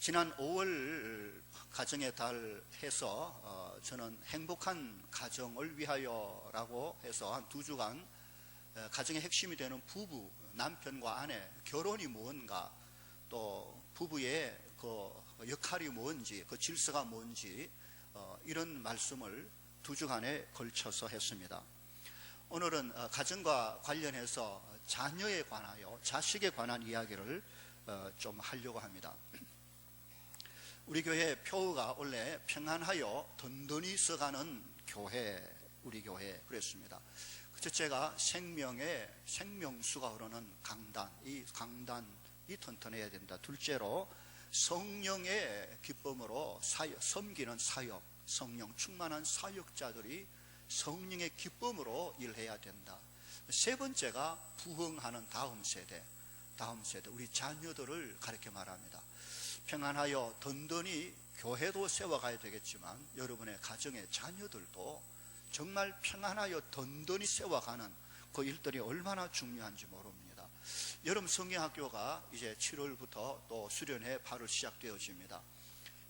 지난 5월 가정의 달 해서 저는 행복한 가정을 위하여라고 해서 한 2주간 가정의 핵심이 되는 부부, 남편과 아내, 결혼이 무언가, 또 부부의 그 역할이 뭔지, 그 질서가 뭔지 이런 말씀을 2주간에 걸쳐서 했습니다. 오늘은 가정과 관련해서 자녀에 관하여, 자식에 관한 이야기를 좀 하려고 합니다. 우리 교회 표어가 원래 평안하여 든든히 써가는 교회, 우리 교회 그랬습니다. 첫째가 생명의 생명수가 흐르는 강단, 이 강단이 튼튼해야 된다. 둘째로 성령의 기쁨으로 섬기는 사역, 성령 충만한 사역자들이 성령의 기쁨으로 일해야 된다. 세 번째가 부흥하는 다음 세대, 우리 자녀들을 가르쳐 말합니다. 평안하여 든든히 교회도 세워가야 되겠지만 여러분의 가정의 자녀들도 정말 평안하여 든든히 세워가는 그 일들이 얼마나 중요한지 모릅니다. 여름 성경학교가 이제 7월부터 또 수련회 바로 시작되어집니다.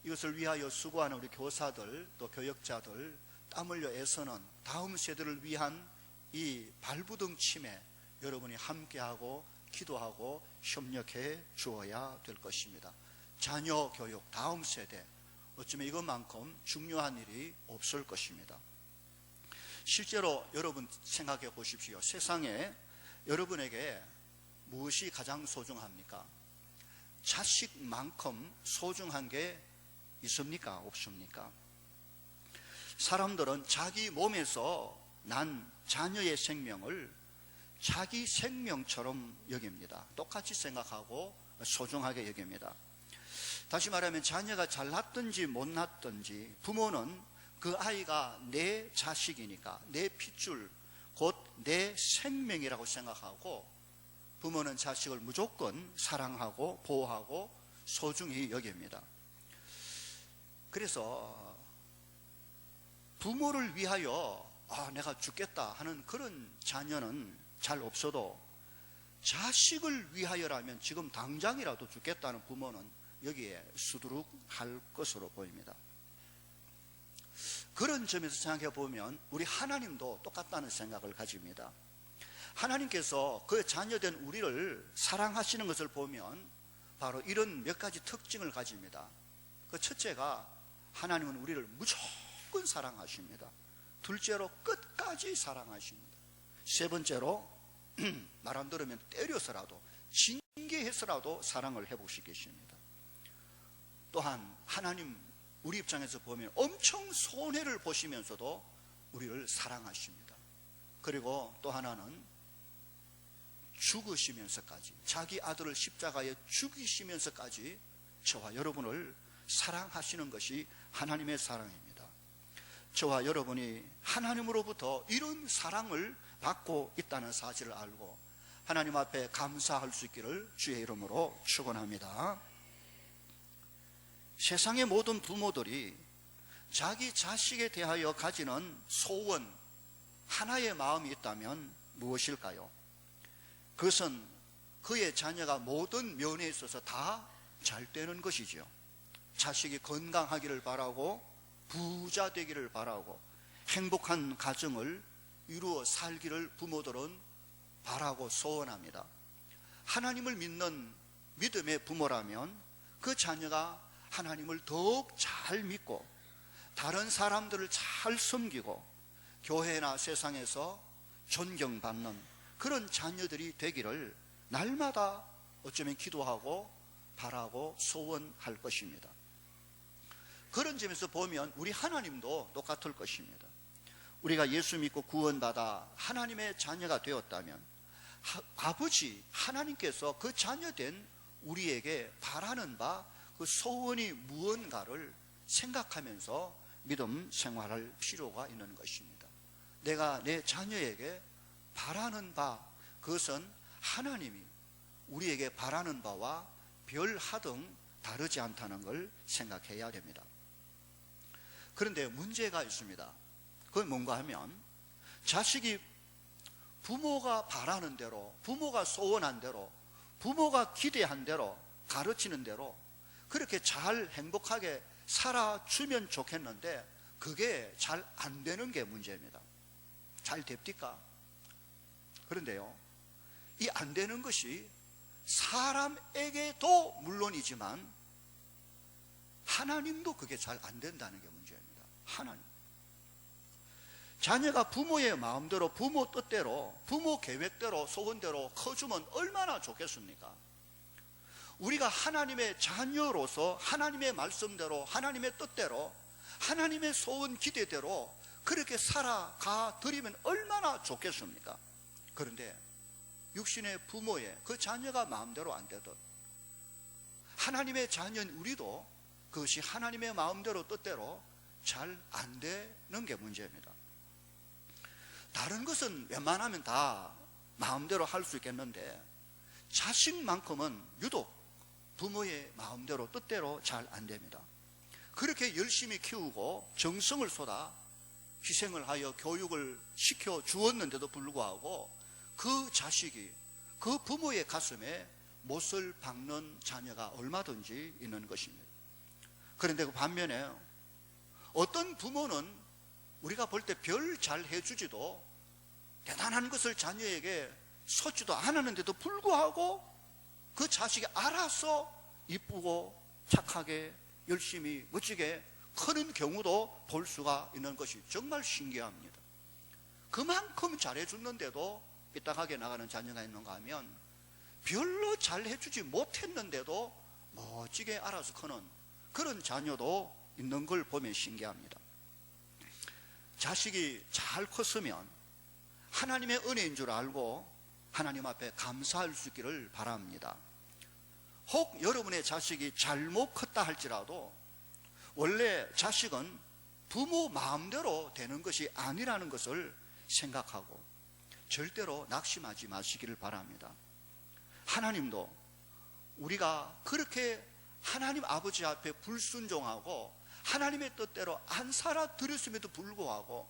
이것을 위하여 수고하는 우리 교사들 또 교역자들 땀 흘려 애쓰는 다음 세대를 위한 이 발부둥침에 여러분이 함께하고 기도하고 협력해 주어야 될 것입니다. 자녀 교육, 다음 세대, 어쩌면 이것만큼 중요한 일이 없을 것입니다. 실제로 여러분 생각해 보십시오. 세상에 여러분에게 무엇이 가장 소중합니까? 자식만큼 소중한 게 있습니까? 없습니까? 사람들은 자기 몸에서 난 자녀의 생명을 자기 생명처럼 여깁니다. 똑같이 생각하고 소중하게 여깁니다. 다시 말하면 자녀가 잘 낳든지 못 낳든지 부모는 그 아이가 내 자식이니까, 내 핏줄, 곧 내 생명이라고 생각하고 부모는 자식을 무조건 사랑하고 보호하고 소중히 여깁니다. 그래서 부모를 위하여 내가 죽겠다 하는 그런 자녀는 잘 없어도 자식을 위하여라면 지금 당장이라도 죽겠다는 부모는 여기에 수두룩 할 것으로 보입니다. 그런 점에서 생각해 보면 우리 하나님도 똑같다는 생각을 가집니다. 하나님께서 그 자녀된 우리를 사랑하시는 것을 보면 바로 이런 몇 가지 특징을 가집니다. 그 첫째가 하나님은 우리를 무조건 사랑하십니다. 둘째로 끝까지 사랑하십니다. 세 번째로 말 안 들으면 때려서라도 징계해서라도 사랑을 해보시겠습니다. 또한 하나님 우리 입장에서 보면 엄청 손해를 보시면서도 우리를 사랑하십니다. 그리고 또 하나는 죽으시면서까지, 자기 아들을 십자가에 죽이시면서까지 저와 여러분을 사랑하시는 것이 하나님의 사랑입니다. 저와 여러분이 하나님으로부터 이런 사랑을 받고 있다는 사실을 알고 하나님 앞에 감사할 수 있기를 주의 이름으로 축원합니다. 세상의 모든 부모들이 자기 자식에 대하여 가지는 소원 하나의 마음이 있다면 무엇일까요? 그것은 그의 자녀가 모든 면에 있어서 다 잘 되는 것이죠. 자식이 건강하기를 바라고 부자 되기를 바라고 행복한 가정을 이루어 살기를 부모들은 바라고 소원합니다. 하나님을 믿는 믿음의 부모라면 그 자녀가 하나님을 더욱 잘 믿고 다른 사람들을 잘 섬기고 교회나 세상에서 존경받는 그런 자녀들이 되기를 날마다 어쩌면 기도하고 바라고 소원할 것입니다. 그런 점에서 보면 우리 하나님도 똑같을 것입니다. 우리가 예수 믿고 구원받아 하나님의 자녀가 되었다면 아버지 하나님께서 그 자녀된 우리에게 바라는 바 그 소원이 무언가를 생각하면서 믿음 생활할 필요가 있는 것입니다. 내가 내 자녀에게 바라는 바, 그것은 하나님이 우리에게 바라는 바와 별하등 다르지 않다는 걸 생각해야 됩니다. 그런데 문제가 있습니다. 그건 뭔가 하면 자식이 부모가 바라는 대로, 부모가 소원한 대로, 부모가 기대한 대로, 가르치는 대로 그렇게 잘 행복하게 살아주면 좋겠는데 그게 잘 안 되는 게 문제입니다. 잘 됩니까? 그런데요, 이 안 되는 것이 사람에게도 물론이지만 하나님도 그게 잘 안 된다는 게 문제입니다. 하나님. 자녀가 부모의 마음대로, 부모 뜻대로, 부모 계획대로, 소원대로 커주면 얼마나 좋겠습니까? 우리가 하나님의 자녀로서 하나님의 말씀대로, 하나님의 뜻대로, 하나님의 소원 기대대로 그렇게 살아가 드리면 얼마나 좋겠습니까? 그런데 육신의 부모의 그 자녀가 마음대로 안 되듯 하나님의 자녀인 우리도 그것이 하나님의 마음대로 뜻대로 잘 안 되는 게 문제입니다. 다른 것은 웬만하면 다 마음대로 할 수 있겠는데 자식만큼은 유독 부모의 마음대로 뜻대로 잘 안 됩니다. 그렇게 열심히 키우고 정성을 쏟아 희생을 하여 교육을 시켜 주었는데도 불구하고 그 자식이 그 부모의 가슴에 못을 박는 자녀가 얼마든지 있는 것입니다. 그런데 그 반면에 어떤 부모는 우리가 볼 때 별 잘 해주지도 대단한 것을 자녀에게 쏟지도 않았는데도 불구하고 그 자식이 알아서 이쁘고 착하게 열심히 멋지게 크는 경우도 볼 수가 있는 것이 정말 신기합니다. 그만큼 잘해줬는데도 삐딱하게 나가는 자녀가 있는가 하면 별로 잘해주지 못했는데도 멋지게 알아서 크는 그런 자녀도 있는 걸 보면 신기합니다. 자식이 잘 컸으면 하나님의 은혜인 줄 알고 하나님 앞에 감사할 수 있기를 바랍니다. 혹 여러분의 자식이 잘못 컸다 할지라도 원래 자식은 부모 마음대로 되는 것이 아니라는 것을 생각하고 절대로 낙심하지 마시기를 바랍니다. 하나님도 우리가 그렇게 하나님 아버지 앞에 불순종하고 하나님의 뜻대로 안 살아드렸음에도 불구하고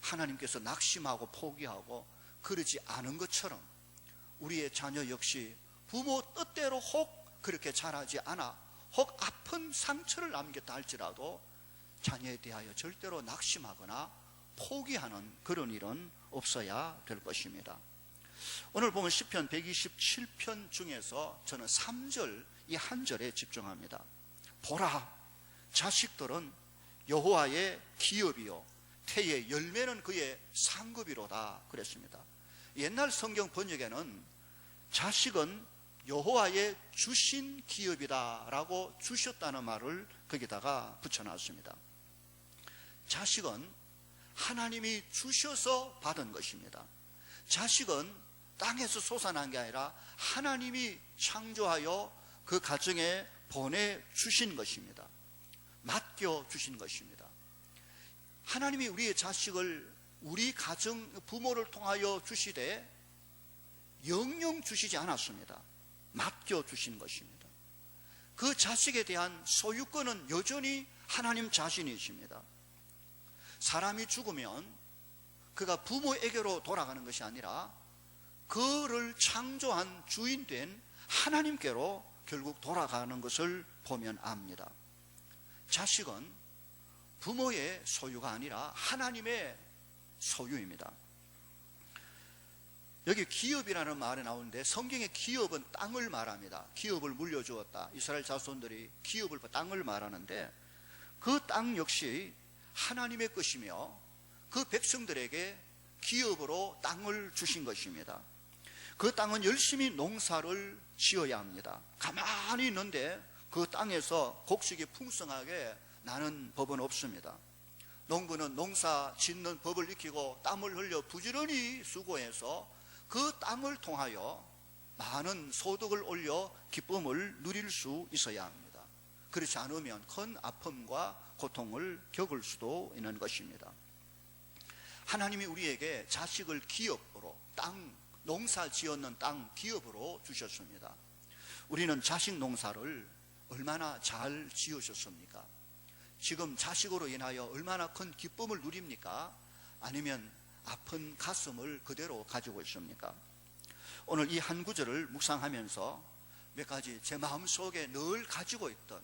하나님께서 낙심하고 포기하고 그러지 않은 것처럼 우리의 자녀 역시 부모 뜻대로 혹 그렇게 자라지 않아 혹 아픈 상처를 남겼다 할지라도 자녀에 대하여 절대로 낙심하거나 포기하는 그런 일은 없어야 될 것입니다. 오늘 보면 시편 127편 중에서 저는 3절 이 한 절에 집중합니다. 보라, 자식들은 여호와의 기업이요 태의 열매는 그의 상급이로다 그랬습니다. 옛날 성경 번역에는 자식은 여호와의 주신 기업이다 라고 주셨다는 말을 거기다가 붙여놨습니다. 자식은 하나님이 주셔서 받은 것입니다. 자식은 땅에서 솟아난 게 아니라 하나님이 창조하여 그 가정에 보내주신 것입니다. 맡겨주신 것입니다. 하나님이 우리의 자식을 우리 가정 부모를 통하여 주시되 영영 주시지 않았습니다. 맡겨주신 것입니다. 그 자식에 대한 소유권은 여전히 하나님 자신이십니다. 사람이 죽으면 그가 부모에게로 돌아가는 것이 아니라 그를 창조한 주인된 하나님께로 결국 돌아가는 것을 보면 압니다. 자식은 부모의 소유가 아니라 하나님의 소유입니다. 여기 기업이라는 말이 나오는데 성경의 기업은 땅을 말합니다. 기업을 물려주었다. 이스라엘 자손들이 기업을 땅을 말하는데 그 땅 역시 하나님의 것이며 그 백성들에게 기업으로 땅을 주신 것입니다. 그 땅은 열심히 농사를 지어야 합니다. 가만히 있는데 그 땅에서 곡식이 풍성하게 나는 법은 없습니다. 농부는 농사 짓는 법을 익히고 땀을 흘려 부지런히 수고해서 그 땅을 통하여 많은 소득을 올려 기쁨을 누릴 수 있어야 합니다. 그렇지 않으면 큰 아픔과 고통을 겪을 수도 있는 것입니다. 하나님이 우리에게 자식을 기업으로 땅, 농사 지었는 땅 기업으로 주셨습니다. 우리는 자식 농사를 얼마나 잘 지으셨습니까? 지금 자식으로 인하여 얼마나 큰 기쁨을 누립니까? 아니면 아픈 가슴을 그대로 가지고 있습니까? 오늘 이 한 구절을 묵상하면서 몇 가지 제 마음속에 늘 가지고 있던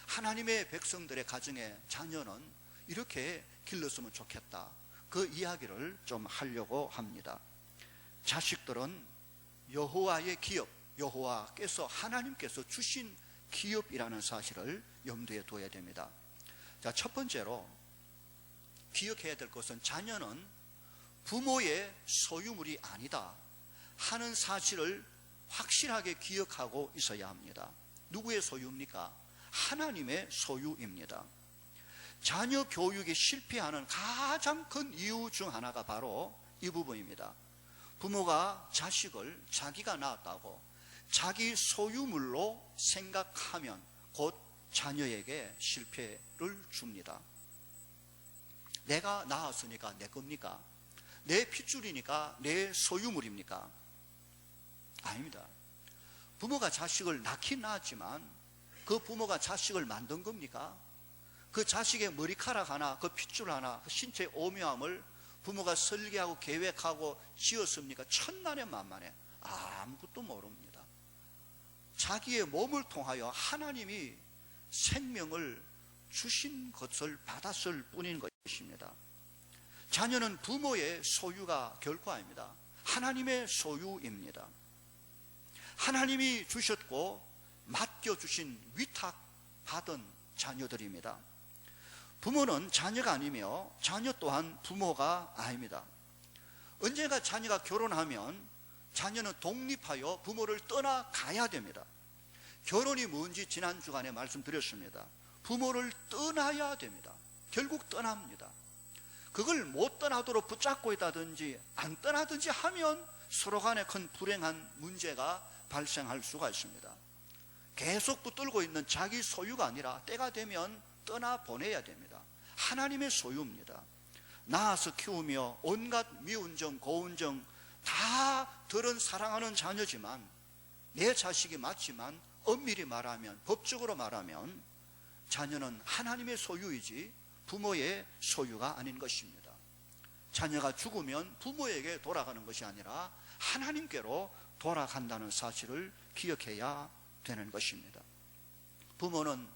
하나님의 백성들의 가정의 자녀는 이렇게 길렀으면 좋겠다, 그 이야기를 좀 하려고 합니다. 자식들은 여호와의 기업, 여호와께서 하나님께서 주신 기업이라는 사실을 염두에 둬야 됩니다. 자, 첫 번째로 기억해야 될 것은 자녀는 부모의 소유물이 아니다 하는 사실을 확실하게 기억하고 있어야 합니다. 누구의 소유입니까? 하나님의 소유입니다. 자녀 교육에 실패하는 가장 큰 이유 중 하나가 바로 이 부분입니다. 부모가 자식을 자기가 낳았다고 자기 소유물로 생각하면 곧 자녀에게 실패를 줍니다. 내가 낳았으니까 내 겁니까? 내 핏줄이니까 내 소유물입니까? 아닙니다. 부모가 자식을 낳긴 낳았지만 그 부모가 자식을 만든 겁니까? 그 자식의 머리카락 하나, 그 핏줄 하나, 그 신체의 오묘함을 부모가 설계하고 계획하고 지었습니까? 천만에 만만에 아무것도 모릅니다. 자기의 몸을 통하여 하나님이 생명을 주신 것을 받았을 뿐인 것입니다. 자녀는 부모의 소유가 결코 아닙니다. 하나님의 소유입니다. 하나님이 주셨고 맡겨주신 위탁받은 자녀들입니다. 부모는 자녀가 아니며 자녀 또한 부모가 아닙니다. 언젠가 자녀가 결혼하면 자녀는 독립하여 부모를 떠나가야 됩니다. 결혼이 뭔지 지난 주간에 말씀드렸습니다. 부모를 떠나야 됩니다. 결국 떠납니다. 그걸 못 떠나도록 붙잡고 있다든지 안 떠나든지 하면 서로 간에 큰 불행한 문제가 발생할 수가 있습니다. 계속 붙들고 있는 자기 소유가 아니라 때가 되면 떠나보내야 됩니다. 하나님의 소유입니다. 낳아서 키우며 온갖 미운정, 고운정 다 들은 사랑하는 자녀지만 내 자식이 맞지만 엄밀히 말하면, 법적으로 말하면 자녀는 하나님의 소유이지 부모의 소유가 아닌 것입니다. 자녀가 죽으면 부모에게 돌아가는 것이 아니라 하나님께로 돌아간다는 사실을 기억해야 되는 것입니다. 부모는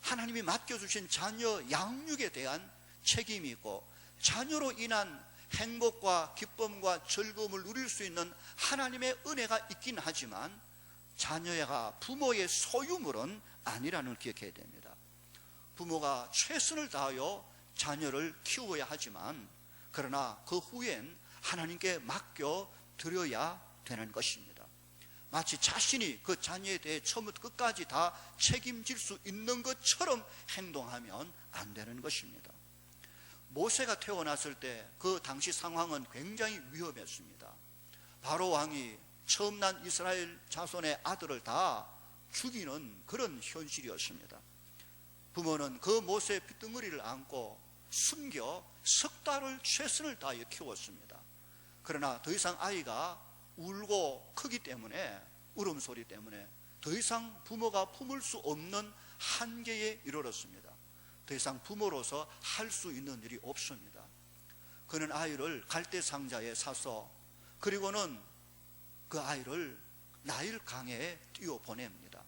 하나님이 맡겨주신 자녀 양육에 대한 책임이 있고 자녀로 인한 행복과 기쁨과 즐거움을 누릴 수 있는 하나님의 은혜가 있긴 하지만 자녀가 부모의 소유물은 아니라는 걸 기억해야 됩니다. 부모가 최선을 다하여 자녀를 키워야 하지만 그러나 그 후엔 하나님께 맡겨드려야 되는 것입니다. 마치 자신이 그 자녀에 대해 처음부터 끝까지 다 책임질 수 있는 것처럼 행동하면 안 되는 것입니다. 모세가 태어났을 때 그 당시 상황은 굉장히 위험했습니다. 바로 왕이 처음 난 이스라엘 자손의 아들을 다 죽이는 그런 현실이었습니다. 부모는 그 모세의 핏덩어리를 안고 숨겨 석 달을 최선을 다하여 키웠습니다. 그러나 더 이상 아이가 울고 크기 때문에, 울음소리 때문에 더 이상 부모가 품을 수 없는 한계에 이르렀습니다. 더 이상 부모로서 할 수 있는 일이 없습니다. 그는 아이를 갈대 상자에 사서 그리고는 그 아이를 나일 강에 띄워 보냅니다.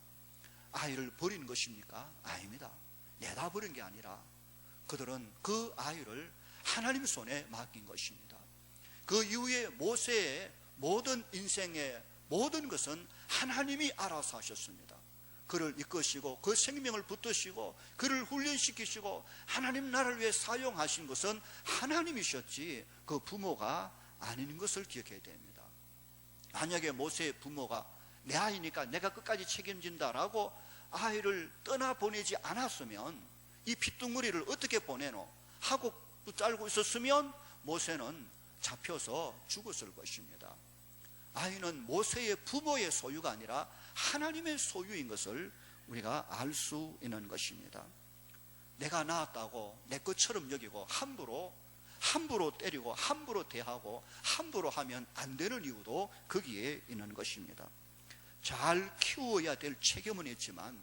아이를 버린 것입니까? 아닙니다. 내다 버린 게 아니라 그들은 그 아이를 하나님 손에 맡긴 것입니다. 그 이후에 모세의 모든 인생의 모든 것은 하나님이 알아서 하셨습니다. 그를 이끄시고 그 생명을 붙드시고 그를 훈련시키시고 하나님 나라를 위해 사용하신 것은 하나님이셨지 그 부모가 아닌 것을 기억해야 됩니다. 만약에 모세의 부모가 내 아이니까 내가 끝까지 책임진다라고 아이를 떠나보내지 않았으면 이 핏덩어리를 어떻게 보내노 하고 붙잡고 있었으면 모세는 잡혀서 죽었을 것입니다. 아이는 모세의 부모의 소유가 아니라 하나님의 소유인 것을 우리가 알 수 있는 것입니다. 내가 낳았다고 내 것처럼 여기고 함부로 때리고 함부로 대하고 함부로 하면 안 되는 이유도 거기에 있는 것입니다. 잘 키워야 될 책임은 있지만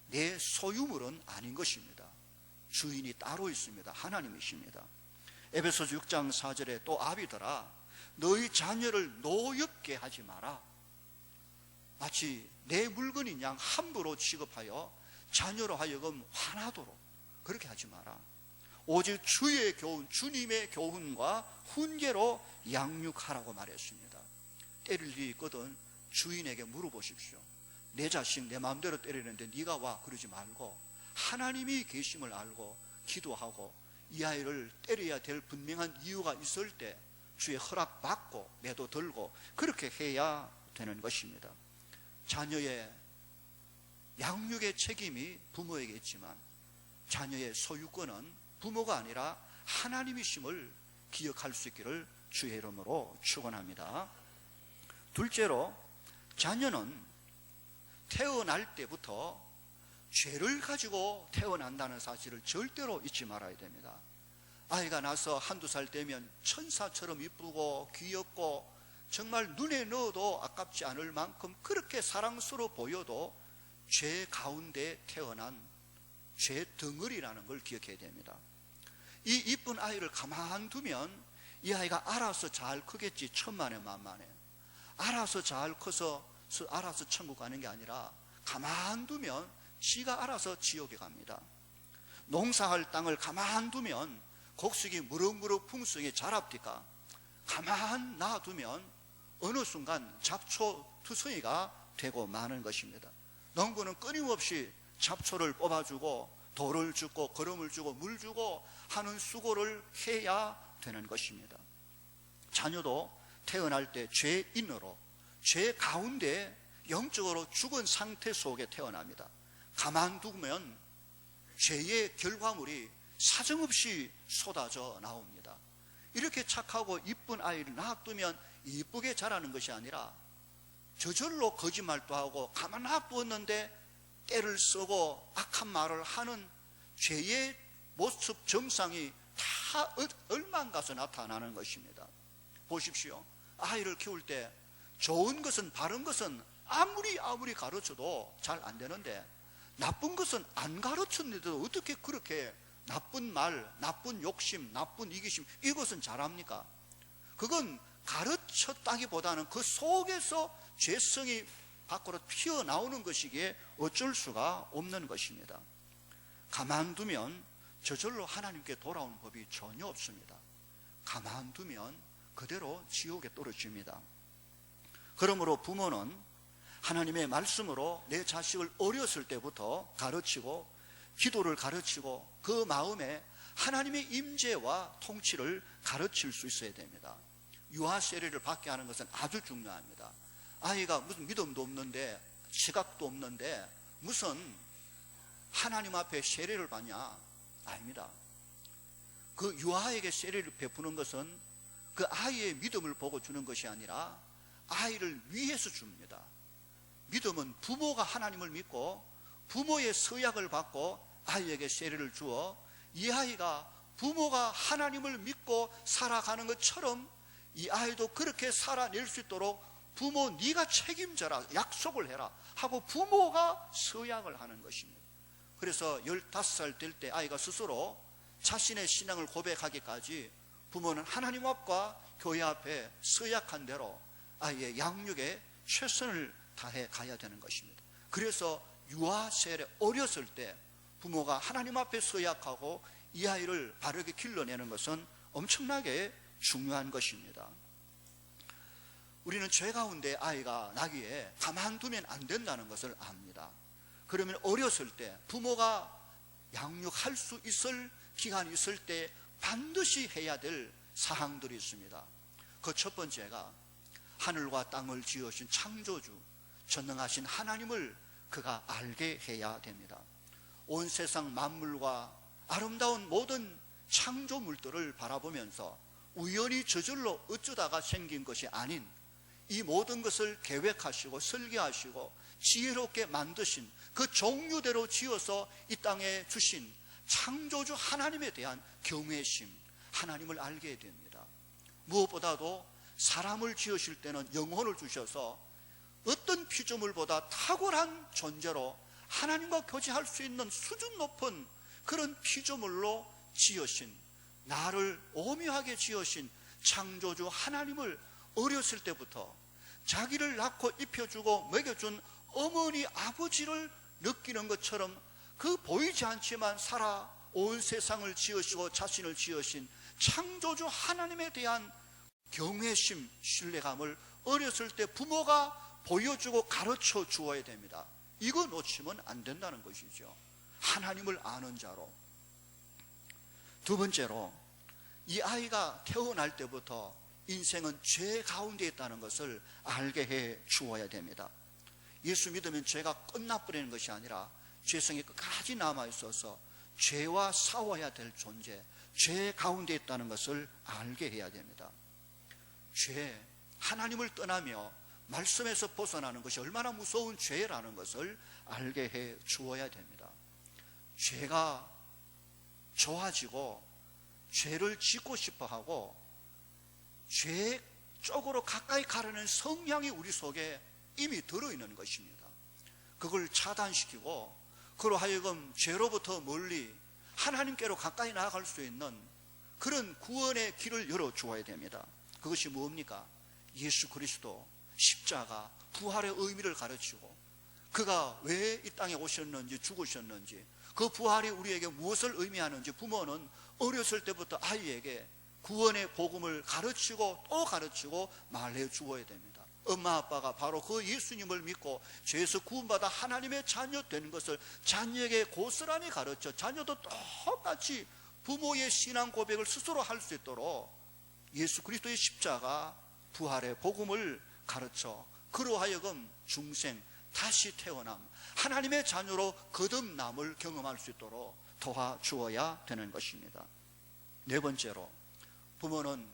내 소유물은 아닌 것입니다. 주인이 따로 있습니다. 하나님이십니다. 에베소서 6장 4절에 또 아비들아 너희 자녀를 노엽게 하지 마라. 마치 내 물건인 양 함부로 취급하여 자녀로 하여금 화나도록 그렇게 하지 마라. 오직 주의 교훈, 주님의 교훈과 훈계로 양육하라고 말했습니다. 때릴 일이 있거든 주인에게 물어보십시오. 내 자식 내 마음대로 때리는데 네가 와 그러지 말고 하나님이 계심을 알고 기도하고 이 아이를 때려야 될 분명한 이유가 있을 때 주의 허락 받고 매도 들고 그렇게 해야 되는 것입니다. 자녀의 양육의 책임이 부모에게 있지만 자녀의 소유권은 부모가 아니라 하나님이심을 기억할 수 있기를 주의 이름으로 축원합니다. 둘째로, 자녀는 태어날 때부터 죄를 가지고 태어난다는 사실을 절대로 잊지 말아야 됩니다. 아이가 나서 한두 살 되면 천사처럼 이쁘고 귀엽고 정말 눈에 넣어도 아깝지 않을 만큼 그렇게 사랑스러워 보여도 죄 가운데 태어난 죄 덩어리라는 걸 기억해야 됩니다. 이 이쁜 아이를 가만두면 이 아이가 알아서 잘 크겠지, 천만에 만만에. 알아서 잘 커서 알아서 천국 가는 게 아니라 가만두면 지가 알아서 지옥에 갑니다. 농사할 땅을 가만두면 곡식이 무럭무럭 풍성히 자랍니까? 가만 놔두면 어느 순간 잡초투성이가 되고 마는 것입니다. 농부는 끊임없이 잡초를 뽑아주고 돌을 주고 거름을 주고 물 주고 하는 수고를 해야 되는 것입니다. 자녀도 태어날 때 죄인으로 죄 가운데 영적으로 죽은 상태 속에 태어납니다. 가만두면 죄의 결과물이 사정없이 쏟아져 나옵니다. 이렇게 착하고 이쁜 아이를 놔두면 이쁘게 자라는 것이 아니라 저절로 거짓말도 하고 가만 놔두었는데 때를 쓰고 악한 말을 하는 죄의 모습 정상이 다 얼만 가서 나타나는 것입니다. 보십시오. 아이를 키울 때 좋은 것은 바른 것은 아무리 가르쳐도 잘 안 되는데 나쁜 것은 안 가르쳤는데도 어떻게 그렇게 나쁜 말, 나쁜 욕심, 나쁜 이기심 이것은 잘합니까? 그건 가르쳤다기보다는 그 속에서 죄성이 밖으로 튀어나오는 것이기에 어쩔 수가 없는 것입니다. 가만두면 저절로 하나님께 돌아오는 법이 전혀 없습니다. 가만두면 그대로 지옥에 떨어집니다. 그러므로 부모는 하나님의 말씀으로 내 자식을 어렸을 때부터 가르치고 기도를 가르치고 그 마음에 하나님의 임재와 통치를 가르칠 수 있어야 됩니다. 유아 세례를 받게 하는 것은 아주 중요합니다. 아이가 무슨 믿음도 없는데 지각도 없는데 무슨 하나님 앞에 세례를 받냐? 아닙니다. 그 유아에게 세례를 베푸는 것은 그 아이의 믿음을 보고 주는 것이 아니라 아이를 위해서 줍니다. 믿음은 부모가 하나님을 믿고 부모의 서약을 받고 아이에게 세례를 주어 이 아이가 부모가 하나님을 믿고 살아가는 것처럼 이 아이도 그렇게 살아낼 수 있도록 부모 네가 책임져라, 약속을 해라 하고 부모가 서약을 하는 것입니다. 그래서 15살 될 때 아이가 스스로 자신의 신앙을 고백하기까지 부모는 하나님 앞과 교회 앞에 서약한 대로 아이의 양육에 최선을 다해 가야 되는 것입니다. 그래서 유아 세례 어렸을 때 부모가 하나님 앞에 서약하고 이 아이를 바르게 길러내는 것은 엄청나게 중요한 것입니다. 우리는 죄 가운데 아이가 나기에 가만두면 안 된다는 것을 압니다. 그러면 어렸을 때 부모가 양육할 수 있을 기간이 있을 때 반드시 해야 될 사항들이 있습니다. 그 첫 번째가 하늘과 땅을 지으신 창조주 전능하신 하나님을 그가 알게 해야 됩니다. 온 세상 만물과 아름다운 모든 창조물들을 바라보면서 우연히 저절로 어쩌다가 생긴 것이 아닌 이 모든 것을 계획하시고 설계하시고 지혜롭게 만드신 그 종류대로 지어서 이 땅에 주신 창조주 하나님에 대한 경외심, 하나님을 알게 됩니다. 무엇보다도 사람을 지으실 때는 영혼을 주셔서 어떤 피조물보다 탁월한 존재로 하나님과 교제할 수 있는 수준 높은 그런 피조물로 지으신, 나를 오묘하게 지으신 창조주 하나님을 어렸을 때부터 자기를 낳고 입혀주고 먹여준 어머니 아버지를 느끼는 것처럼 그 보이지 않지만 살아 온 세상을 지으시고 자신을 지으신 창조주 하나님에 대한 경외심, 신뢰감을 어렸을 때 부모가 보여주고 가르쳐 주어야 됩니다. 이거 놓치면 안 된다는 것이죠. 하나님을 아는 자로. 두 번째로, 이 아이가 태어날 때부터 인생은 죄 가운데 있다는 것을 알게 해 주어야 됩니다. 예수 믿으면 죄가 끝나버리는 것이 아니라 죄성이 끝까지 남아있어서 죄와 싸워야 될 존재, 죄 가운데 있다는 것을 알게 해야 됩니다. 죄, 하나님을 떠나며 말씀에서 벗어나는 것이 얼마나 무서운 죄라는 것을 알게 해 주어야 됩니다. 죄가 좋아지고 죄를 짓고 싶어하고 죄 쪽으로 가까이 가려는 성향이 우리 속에 이미 들어있는 것입니다. 그걸 차단시키고 그로 하여금 죄로부터 멀리 하나님께로 가까이 나아갈 수 있는 그런 구원의 길을 열어주어야 됩니다. 그것이 뭡니까? 예수 그리스도 십자가 부활의 의미를 가르치고 그가 왜 이 땅에 오셨는지 죽으셨는지 그 부활이 우리에게 무엇을 의미하는지 부모는 어렸을 때부터 아이에게 구원의 복음을 가르치고 또 가르치고 말해 주어야 됩니다. 엄마 아빠가 바로 그 예수님을 믿고 죄에서 구원받아 하나님의 자녀 되는 것을 자녀에게 고스란히 가르쳐 자녀도 똑같이 부모의 신앙 고백을 스스로 할 수 있도록 예수 그리스도의 십자가 부활의 복음을 가르쳐 그로 하여금 중생 다시 태어남 하나님의 자녀로 거듭남을 경험할 수 있도록 도와주어야 되는 것입니다. 네 번째로, 부모는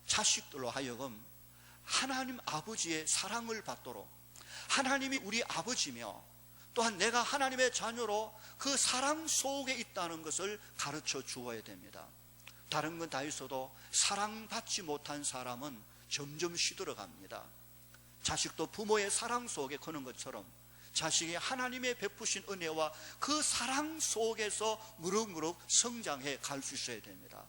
자식들로 하여금 하나님 아버지의 사랑을 받도록 하나님이 우리 아버지며 또한 내가 하나님의 자녀로 그 사랑 속에 있다는 것을 가르쳐 주어야 됩니다. 다른 건 다 있어도 사랑받지 못한 사람은 점점 시들어갑니다. 자식도 부모의 사랑 속에 크는 것처럼 자식이 하나님의 베푸신 은혜와 그 사랑 속에서 무럭무럭 성장해 갈 수 있어야 됩니다.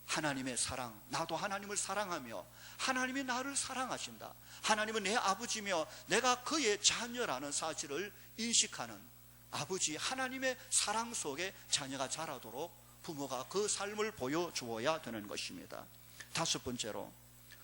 하나님의 사랑, 나도 하나님을 사랑하며 하나님이 나를 사랑하신다, 하나님은 내 아버지며 내가 그의 자녀라는 사실을 인식하는 아버지 하나님의 사랑 속에 자녀가 자라도록 부모가 그 삶을 보여주어야 되는 것입니다. 다섯 번째로,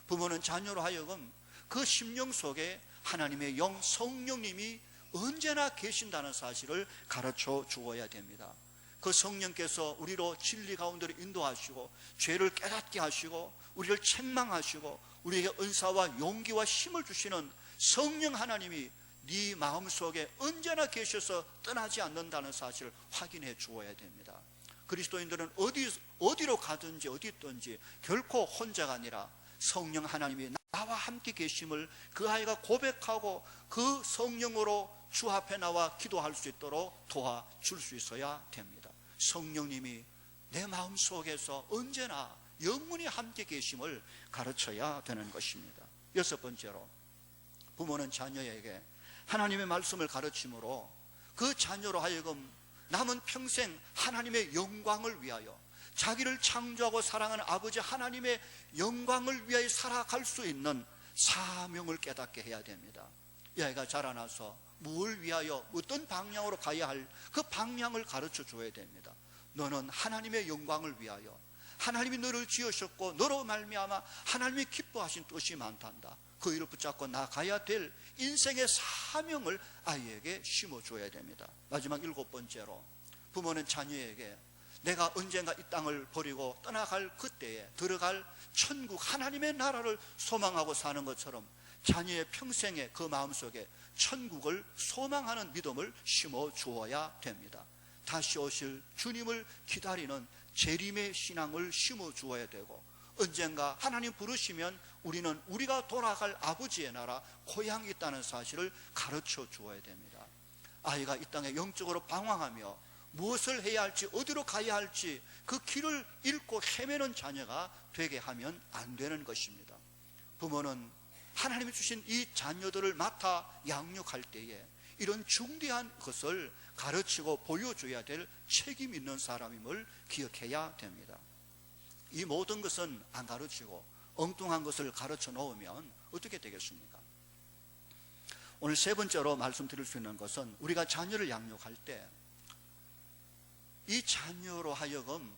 부모는 자녀로 하여금 그 심령 속에 하나님의 영 성령님이 언제나 계신다는 사실을 가르쳐 주어야 됩니다. 그 성령께서 우리로 진리 가운데로 인도하시고 죄를 깨닫게 하시고 우리를 책망하시고 우리에게 은사와 용기와 힘을 주시는 성령 하나님이 네 마음속에 언제나 계셔서 떠나지 않는다는 사실을 확인해 주어야 됩니다. 그리스도인들은 어디로 가든지 어디 있든지 결코 혼자가 아니라 성령 하나님이 나와 함께 계심을 그 아이가 고백하고 그 성령으로 주 앞에 나와 기도할 수 있도록 도와줄 수 있어야 됩니다. 성령님이 내 마음속에서 언제나 영원히 함께 계심을 가르쳐야 되는 것입니다. 여섯 번째로, 부모는 자녀에게 하나님의 말씀을 가르침으로 그 자녀로 하여금 남은 평생 하나님의 영광을 위하여 자기를 창조하고 사랑하는 아버지 하나님의 영광을 위하여 살아갈 수 있는 사명을 깨닫게 해야 됩니다. 이 아이가 자라나서 뭘 위하여 어떤 방향으로 가야 할 그 방향을 가르쳐 줘야 됩니다. 너는 하나님의 영광을 위하여 하나님이 너를 지으셨고 너로 말미암아 하나님이 기뻐하신 뜻이 많단다. 그 일을 붙잡고 나가야 될 인생의 사명을 아이에게 심어줘야 됩니다. 마지막 일곱 번째로, 부모는 자녀에게 내가 언젠가 이 땅을 버리고 떠나갈 그때에 들어갈 천국 하나님의 나라를 소망하고 사는 것처럼 자녀의 평생에 그 마음속에 천국을 소망하는 믿음을 심어 주어야 됩니다. 다시 오실 주님을 기다리는 재림의 신앙을 심어 주어야 되고 언젠가 하나님 부르시면 우리는 우리가 돌아갈 아버지의 나라 고향이 있다는 사실을 가르쳐 주어야 됩니다. 아이가 이 땅에 영적으로 방황하며 무엇을 해야 할지 어디로 가야 할지 그 길을 잃고 헤매는 자녀가 되게 하면 안 되는 것입니다. 부모는 하나님이 주신 이 자녀들을 맡아 양육할 때에 이런 중대한 것을 가르치고 보여줘야 될 책임 있는 사람임을 기억해야 됩니다. 이 모든 것은 안 가르치고 엉뚱한 것을 가르쳐 놓으면 어떻게 되겠습니까? 오늘 세 번째로 말씀드릴 수 있는 것은 우리가 자녀를 양육할 때 이 자녀로 하여금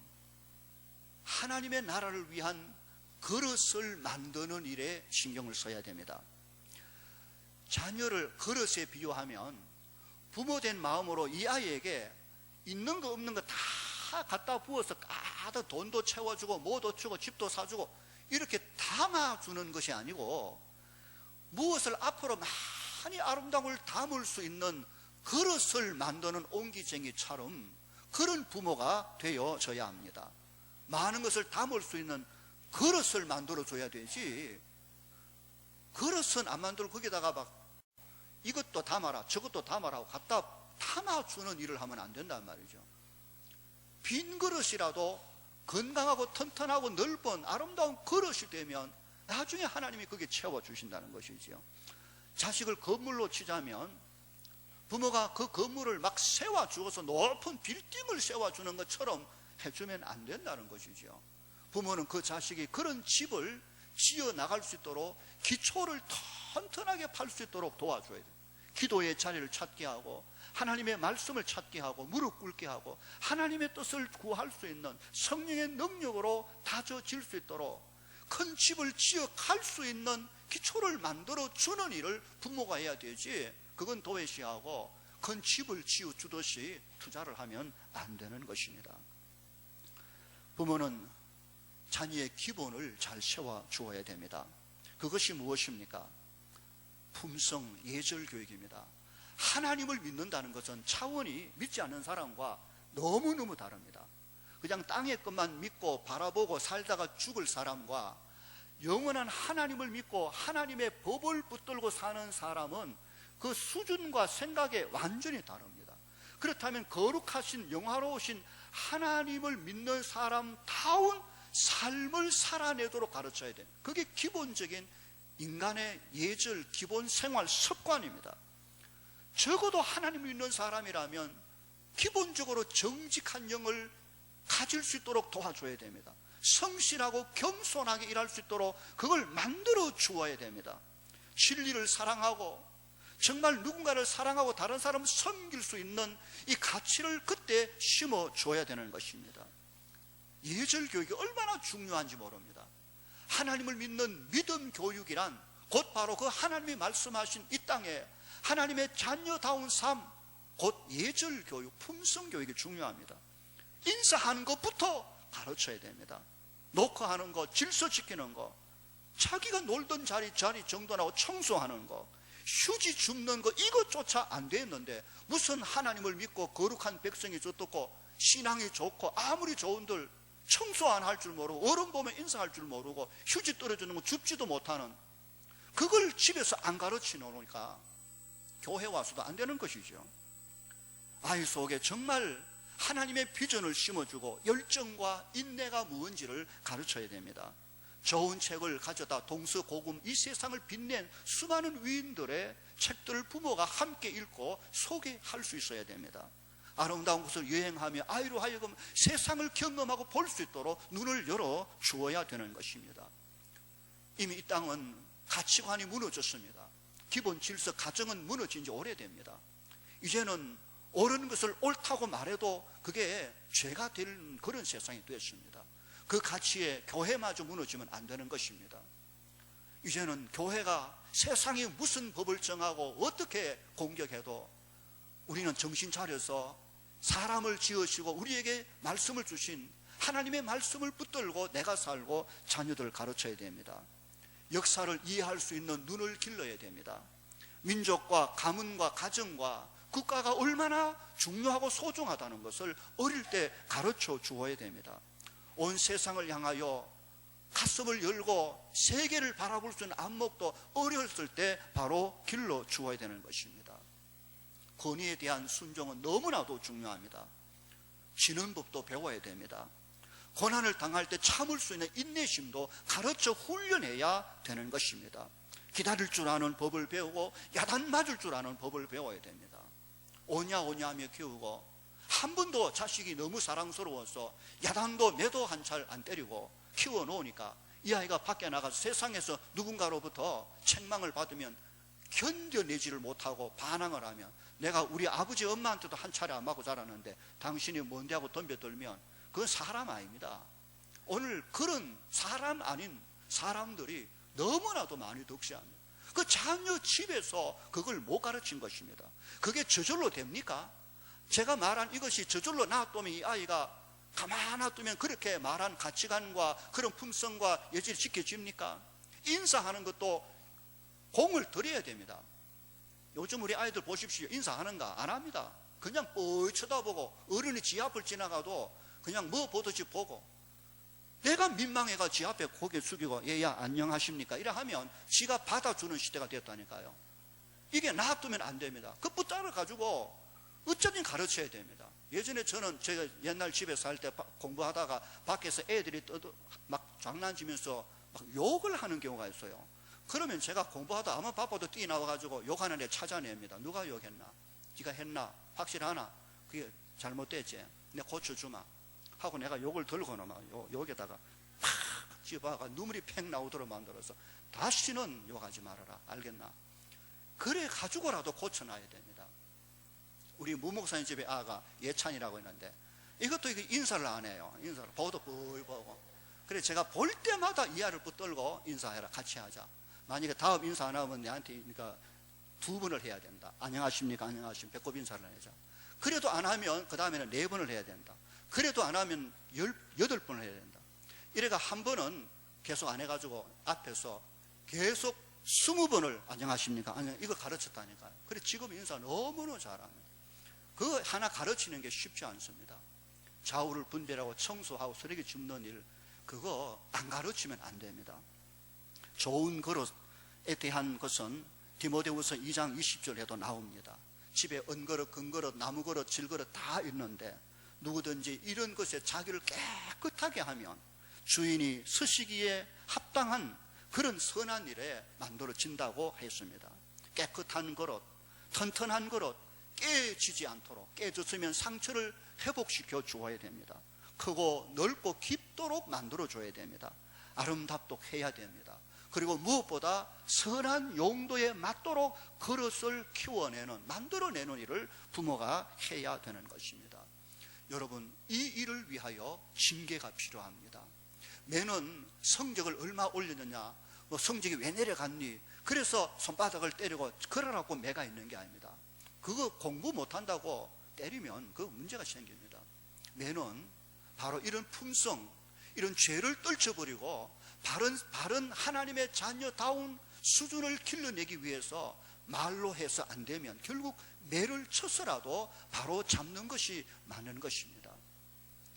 하나님의 나라를 위한 그릇을 만드는 일에 신경을 써야 됩니다. 자녀를 그릇에 비유하면 부모된 마음으로 이 아이에게 있는 거 없는 거 다 갖다 부어서 가득 돈도 채워주고 뭐도 주고 집도 사주고 이렇게 담아주는 것이 아니고 무엇을 앞으로 많이 아름다운 걸 담을 수 있는 그릇을 만드는 옹기쟁이처럼 그런 부모가 되어져야 합니다. 많은 것을 담을 수 있는 그릇을 만들어줘야 되지, 그릇은 안 만들고 거기다가 막 이것도 담아라 저것도 담아라 하고 갖다 담아주는 일을 하면 안 된단 말이죠. 빈 그릇이라도 건강하고 튼튼하고 넓은 아름다운 그릇이 되면 나중에 하나님이 거기에 채워주신다는 것이죠. 자식을 건물로 치자면 부모가 그 건물을 막 세워주어서 높은 빌딩을 세워주는 것처럼 해주면 안 된다는 것이죠. 부모는 그 자식이 그런 집을 지어 나갈 수 있도록 기초를 튼튼하게 팔 수 있도록 도와줘야 돼요. 기도의 자리를 찾게 하고 하나님의 말씀을 찾게 하고 무릎 꿇게 하고 하나님의 뜻을 구할 수 있는 성령의 능력으로 다져질 수 있도록 큰 집을 지어 갈 수 있는 기초를 만들어 주는 일을 부모가 해야 되지, 그건 도외시하고 큰 집을 지어 주듯이 투자를 하면 안 되는 것입니다. 부모는 자녀의 기본을 잘 세워 주어야 됩니다. 그것이 무엇입니까? 품성 예절 교육입니다. 하나님을 믿는다는 것은 차원이 믿지 않는 사람과 너무너무 다릅니다. 그냥 땅의 것만 믿고 바라보고 살다가 죽을 사람과 영원한 하나님을 믿고 하나님의 법을 붙들고 사는 사람은 그 수준과 생각이 완전히 다릅니다. 그렇다면 거룩하신 영화로우신 하나님을 믿는 사람다운 삶을 살아내도록 가르쳐야 돼요. 그게 기본적인 인간의 예절, 기본 생활 습관입니다. 적어도 하나님을 믿는 사람이라면 기본적으로 정직한 영을 가질 수 있도록 도와줘야 됩니다. 성실하고 겸손하게 일할 수 있도록 그걸 만들어 주어야 됩니다. 진리를 사랑하고 정말 누군가를 사랑하고 다른 사람을 섬길 수 있는 이 가치를 그때 심어줘야 되는 것입니다. 예절 교육이 얼마나 중요한지 모릅니다. 하나님을 믿는 믿음 교육이란 곧 바로 그 하나님이 말씀하신 이 땅에 하나님의 자녀다운 삶, 곧 예절 교육, 품성 교육이 중요합니다. 인사하는 것부터 가르쳐야 됩니다. 녹화하는 것, 질서 지키는 것, 자기가 놀던 자리 정돈하고 청소하는 것, 휴지 줍는 것, 이것조차 안 되었는데 무슨 하나님을 믿고 거룩한 백성이 좋고 신앙이 좋고 아무리 좋은들 청소 안 할 줄 모르고 어른 보면 인사할 줄 모르고 휴지 떨어지는 거 줍지도 못하는, 그걸 집에서 안 가르쳐 놓으니까 교회 와서도 안 되는 것이죠. 아이 속에 정말 하나님의 비전을 심어주고 열정과 인내가 무언지를 가르쳐야 됩니다. 좋은 책을 가져다 동서고금 이 세상을 빛낸 수많은 위인들의 책들을 부모가 함께 읽고 소개할 수 있어야 됩니다. 아름다운 곳을 여행하며 아이로 하여금 세상을 경험하고 볼 수 있도록 눈을 열어 주어야 되는 것입니다. 이미 이 땅은 가치관이 무너졌습니다. 기본 질서, 가정은 무너진 지 오래됩니다. 이제는 옳은 것을 옳다고 말해도 그게 죄가 될 그런 세상이 됐습니다. 그 가치에 교회마저 무너지면 안 되는 것입니다. 이제는 교회가 세상이 무슨 법을 정하고 어떻게 공격해도 우리는 정신 차려서 사람을 지으시고 우리에게 말씀을 주신 하나님의 말씀을 붙들고 내가 살고 자녀들을 가르쳐야 됩니다. 역사를 이해할 수 있는 눈을 길러야 됩니다. 민족과 가문과 가정과 국가가 얼마나 중요하고 소중하다는 것을 어릴 때 가르쳐 주어야 됩니다. 온 세상을 향하여 가슴을 열고 세계를 바라볼 수 있는 안목도 어렸을 때 바로 길러 주어야 되는 것입니다. 권위에 대한 순종은 너무나도 중요합니다. 지는 법도 배워야 됩니다. 고난을 당할 때 참을 수 있는 인내심도 가르쳐 훈련해야 되는 것입니다. 기다릴 줄 아는 법을 배우고 야단 맞을 줄 아는 법을 배워야 됩니다. 오냐 하며 키우고 한 번도 자식이 너무 사랑스러워서 야단도 매도 한 찰 안 때리고 키워놓으니까 이 아이가 밖에 나가서 세상에서 누군가로부터 책망을 받으면 견뎌내지를 못하고 반항을 하면, 내가 우리 아버지 엄마한테도 한 차례 안 맞고 자랐는데 당신이 뭔데 하고 덤벼들면 그건 사람 아닙니다. 오늘 그런 사람 아닌 사람들이 너무나도 많이 득세합니다. 그 자녀 집에서 그걸 못 가르친 것입니다. 그게 저절로 됩니까? 제가 말한 이것이 저절로 놔두면 이 아이가 가만 놔두면 그렇게 말한 가치관과 그런 품성과 예절이 지켜집니까? 인사하는 것도 공을 들여야 됩니다. 요즘 우리 아이들 보십시오. 인사하는가? 안 합니다. 그냥 뻘 쳐다보고, 어른이 지 앞을 지나가도 그냥 뭐 보듯이 보고, 내가 민망해가 지 앞에 고개 숙이고 얘야 안녕하십니까 이래 하면 지가 받아주는 시대가 됐다니까요. 이게 놔두면 안 됩니다. 그 붙잡아 가지고 어쩌든 가르쳐야 됩니다. 예전에 제가 옛날 집에 살 때 공부하다가 밖에서 애들이 막 장난치면서 막 욕을 하는 경우가 있어요. 그러면 제가 공부하다 아무 바빠도 뛰어나와가지고 욕하는 애 찾아냅니다. 누가 욕했나? 네가 했나? 확실하나? 그게 잘못됐지? 내가 고쳐주마 하고 내가 욕을 들고 나면 여기다가 팍 집어가 눈물이 팽 나오도록 만들어서 다시는 욕하지 말아라. 알겠나? 그래 가지고라도 고쳐놔야 됩니다. 우리 무목사님 집에 아가 예찬이라고 있는데 이것도 인사를 안 해요. 인사를 보도 뿔 보고. 그래 제가 볼 때마다 이 아이를 붙들고 인사해라. 같이 하자. 만약에 다음 인사 안 하면 내한테 그러니까 2번을 해야 된다. 안녕하십니까? 안녕하십니까? 배꼽 인사를 해자. 그래도 안 하면 그 다음에는 4번을 해야 된다. 그래도 안 하면 18번을 해야 된다. 이래가 한 번은 계속 안 해가지고 앞에서 계속 20번을 안녕하십니까? 이거 가르쳤다니까요. 그래 지금 인사 너무너무 잘합니다. 그거 하나 가르치는 게 쉽지 않습니다. 좌우를 분별하고 청소하고 쓰레기 줍는 일, 그거 안 가르치면 안 됩니다. 좋은 그릇에 대한 것은 디모데후서 2장 20절에도 나옵니다. 집에 은그릇, 금그릇, 나무그릇, 질그릇 다 있는데 누구든지 이런 것에 자기를 깨끗하게 하면 주인이 쓰시기에 합당한 그런 선한 일에 만들어진다고 했습니다. 깨끗한 그릇, 튼튼한 그릇, 깨지지 않도록, 깨졌으면 상처를 회복시켜 주어야 됩니다. 크고 넓고 깊도록 만들어줘야 됩니다. 아름답도록 해야 됩니다. 그리고 무엇보다 선한 용도에 맞도록 그릇을 키워내는, 만들어내는 일을 부모가 해야 되는 것입니다. 여러분, 이 일을 위하여 징계가 필요합니다. 매는 성적을 얼마 올렸느냐, 뭐 성적이 왜 내려갔니, 그래서 손바닥을 때리고 그러라고 매가 있는 게 아닙니다. 그거 공부 못한다고 때리면 그 문제가 생깁니다. 매는 바로 이런 품성, 이런 죄를 떨쳐버리고 바른 하나님의 자녀다운 수준을 길러내기 위해서 말로 해서 안 되면 결국 매를 쳐서라도 바로 잡는 것이 맞는 것입니다.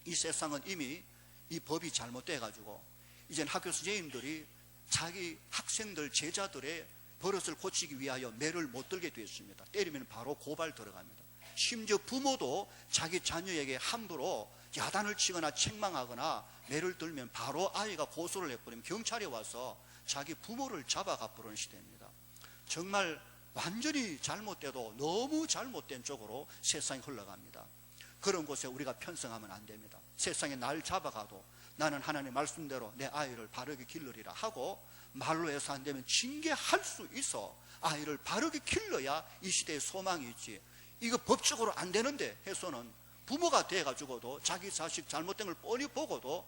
이 세상은 이미 이 법이 잘못돼 가지고 이젠 학교 선생님들이 자기 학생들, 제자들의 버릇을 고치기 위하여 매를 못 들게 되었습니다. 때리면 바로 고발 들어갑니다. 심지어 부모도 자기 자녀에게 함부로 야단을 치거나 책망하거나 매를 들면 바로 아이가 고소를 해버리면 경찰이 와서 자기 부모를 잡아가 버리는 시대입니다. 정말 완전히 잘못돼도 너무 잘못된 쪽으로 세상이 흘러갑니다. 그런 곳에 우리가 편성하면 안 됩니다. 세상에 날 잡아가도 나는 하나님 말씀대로 내 아이를 바르게 길러리라 하고 말로 해서 안 되면 징계할 수 있어 아이를 바르게 길러야 이 시대에 소망이 있지. 이거 법적으로 안 되는데 해서는 부모가 돼가지고도 자기 자식 잘못된 걸 뻔히 보고도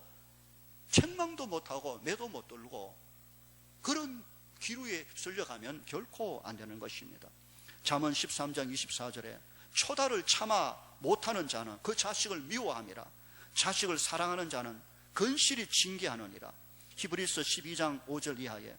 책망도 못하고 매도 못 들고 그런 기류에 휩쓸려가면 결코 안 되는 것입니다. 잠언 13장 24절에 초다를 참아 못하는 자는 그 자식을 미워함이라. 자식을 사랑하는 자는 건실히 징계하느니라. 히브리서 12장 5절 이하에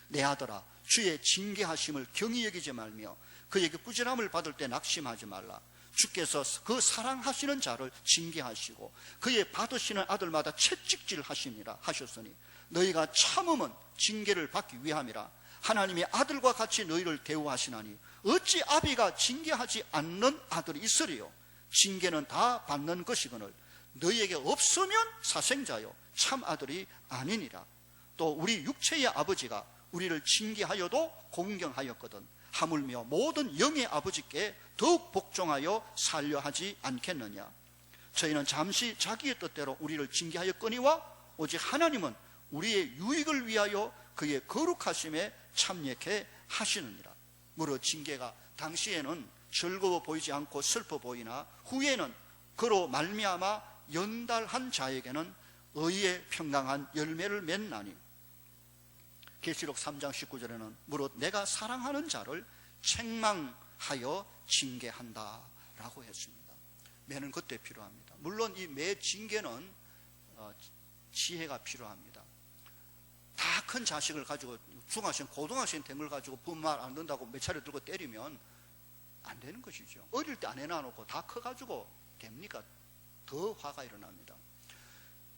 내 아들아 주의 징계하심을 경히 여기지 말며 그에게 꾸지람을 받을 때 낙심하지 말라. 주께서 그 사랑하시는 자를 징계하시고 그의 받으시는 아들마다 채찍질 하심이라 하셨으니 너희가 참음은 징계를 받기 위함이라. 하나님이 아들과 같이 너희를 대우하시나니 어찌 아비가 징계하지 않는 아들이 있으리요. 징계는 다 받는 것이거늘 너희에게 없으면 사생자요 참 아들이 아니니라. 또 우리 육체의 아버지가 우리를 징계하여도 공경하였거든 하물며 모든 영의 아버지께 더욱 복종하여 살려 하지 않겠느냐. 저희는 잠시 자기의 뜻대로 우리를 징계하였거니와 오직 하나님은 우리의 유익을 위하여 그의 거룩하심에 참여케 하시느니라. 무릇 징계가 당시에는 즐거워 보이지 않고 슬퍼 보이나 후에는 그로 말미암아 연달한 자에게는 의의 평강한 열매를 맺나니. 계시록 3장 19절에는 무릇 내가 사랑하는 자를 책망하여 징계한다 라고 했습니다. 매는 그때 필요합니다. 물론 이 매 징계는 지혜가 필요합니다. 다 큰 자식을 가지고 중학생, 고등학생 된 걸 가지고 부모 말 안 듣는다고 몇 차례 들고 때리면 안 되는 것이죠. 어릴 때 안 해놔놓고 다 커가지고 됩니까? 더 화가 일어납니다.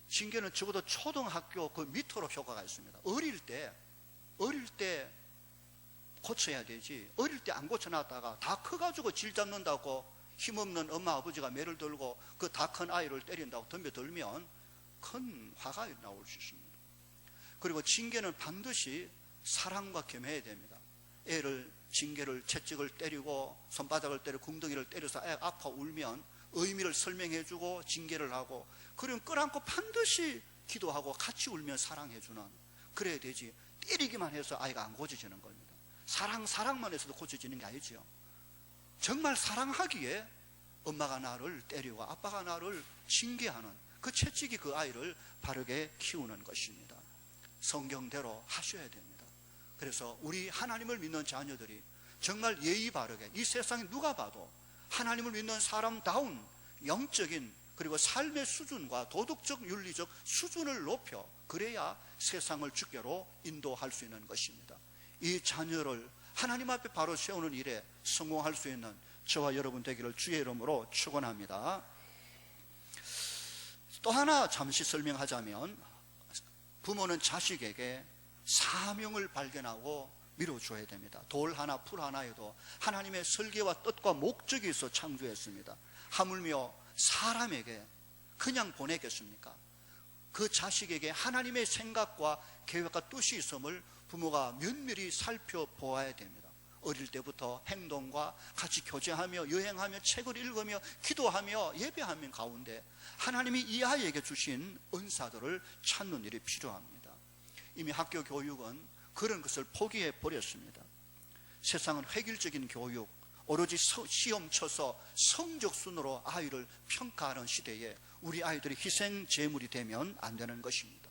징계는 적어도 초등학교 그 밑으로 효과가 있습니다. 어릴 때 고쳐야 되지. 어릴 때 안 고쳐놨다가 다 커가지고 질 잡는다고 힘없는 엄마 아버지가 매를 들고 그 다 큰 아이를 때린다고 덤벼들면 큰 화가 나올 수 있습니다. 그리고 징계는 반드시 사랑과 겸해야 됩니다. 애를 징계를 채찍을 때리고 손바닥을 때리고 궁둥이를 때려서 애가 아파 울면 의미를 설명해주고 징계를 하고, 그러면 끌안고 반드시 기도하고 같이 울면 사랑해주는, 그래야 되지. 때리기만 해서 아이가 안 고쳐지는 겁니다. 사랑만 해서도 고쳐지는 게 아니죠. 정말 사랑하기에 엄마가 나를 때리고 아빠가 나를 징계하는 그 채찍이 그 아이를 바르게 키우는 것입니다. 성경대로 하셔야 됩니다. 그래서 우리 하나님을 믿는 자녀들이 정말 예의 바르게, 이 세상에 누가 봐도 하나님을 믿는 사람다운 영적인 그리고 삶의 수준과 도덕적 윤리적 수준을 높여, 그래야 세상을 주께로 인도할 수 있는 것입니다. 이 자녀를 하나님 앞에 바로 세우는 일에 성공할 수 있는 저와 여러분 되기를 주의 이름으로 축원합니다. 또 하나 잠시 설명하자면, 부모는 자식에게 사명을 발견하고 밀어줘야 됩니다. 돌 하나 풀 하나에도 하나님의 설계와 뜻과 목적이 있어 창조했습니다. 하물며 사람에게 그냥 보내겠습니까? 그 자식에게 하나님의 생각과 계획과 뜻이 있음을 부모가 면밀히 살펴보아야 됩니다. 어릴 때부터 행동과 같이 교제하며 여행하며 책을 읽으며 기도하며 예배하는 가운데 하나님이 이 아이에게 주신 은사들을 찾는 일이 필요합니다. 이미 학교 교육은 그런 것을 포기해 버렸습니다. 세상은 획일적인 교육, 오로지 시험 쳐서 성적 순으로 아이를 평가하는 시대에 우리 아이들이 희생 제물이 되면 안 되는 것입니다.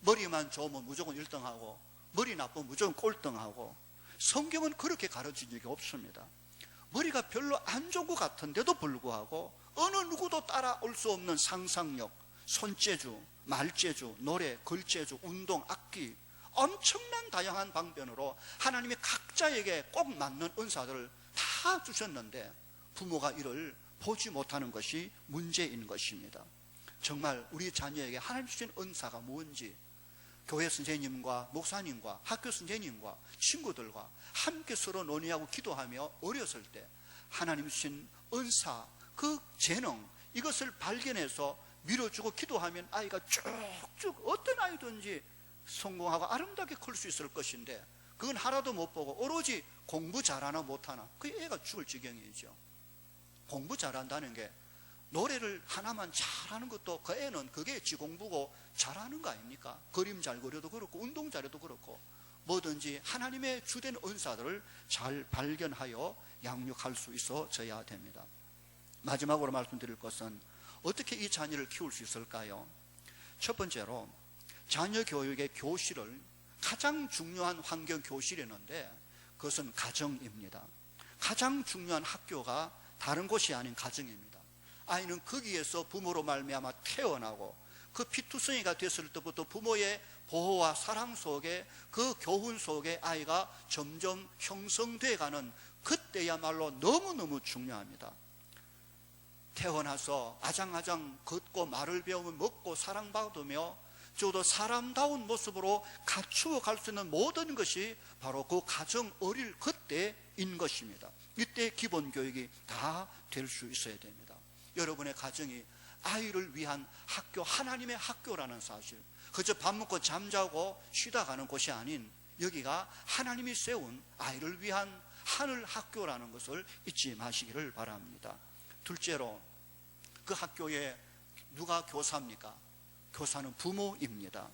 머리만 좋으면 무조건 1등하고 머리 나쁘면 무조건 꼴등하고, 성경은 그렇게 가르친 적이 없습니다. 머리가 별로 안 좋은 것 같은데도 불구하고 어느 누구도 따라올 수 없는 상상력, 손재주, 말재주, 노래, 글재주, 운동, 악기, 엄청난 다양한 방편으로 하나님이 각자에게 꼭 맞는 은사들을 다 주셨는데 부모가 이를 보지 못하는 것이 문제인 것입니다. 정말 우리 자녀에게 하나님 주신 은사가 뭔지 교회 선생님과 목사님과 학교 선생님과 친구들과 함께 서로 논의하고 기도하며 어렸을 때 하나님 주신 은사, 그 재능, 이것을 발견해서 밀어주고 기도하면 아이가 쭉쭉 어떤 아이든지 성공하고 아름답게 클 수 있을 것인데, 그건 하나도 못 보고 오로지 공부 잘하나 못하나, 그 애가 죽을 지경이죠. 공부 잘한다는 게 노래를 하나만 잘하는 것도 그 애는 그게 지 공부고 잘하는 거 아닙니까? 그림 잘 그려도 그렇고 운동 잘해도 그렇고, 뭐든지 하나님의 주된 은사들을 잘 발견하여 양육할 수 있어져야 됩니다. 마지막으로 말씀드릴 것은 어떻게 이 자녀를 키울 수 있을까요? 첫 번째로 자녀 교육의 교실을, 가장 중요한 환경 교실이 있는데 그것은 가정입니다. 가장 중요한 학교가 다른 곳이 아닌 가정입니다. 아이는 거기에서 부모로 말미암아 태어나고 그 피투성이가 됐을 때부터 부모의 보호와 사랑 속에, 그 교훈 속에 아이가 점점 형성돼 가는 그때야말로 너무너무 중요합니다. 태어나서 아장아장 걷고 말을 배우며 먹고 사랑받으며 저도 사람다운 모습으로 갖추어 갈 수 있는 모든 것이 바로 그 가정 어릴 그때인 것입니다. 이때 기본 교육이 다 될 수 있어야 됩니다. 여러분의 가정이 아이를 위한 학교, 하나님의 학교라는 사실, 그저 밥 먹고 잠자고 쉬다 가는 곳이 아닌 여기가 하나님이 세운 아이를 위한 하늘 학교라는 것을 잊지 마시기를 바랍니다. 둘째로, 그 학교에 누가 교사입니까? 교사는 부모입니다.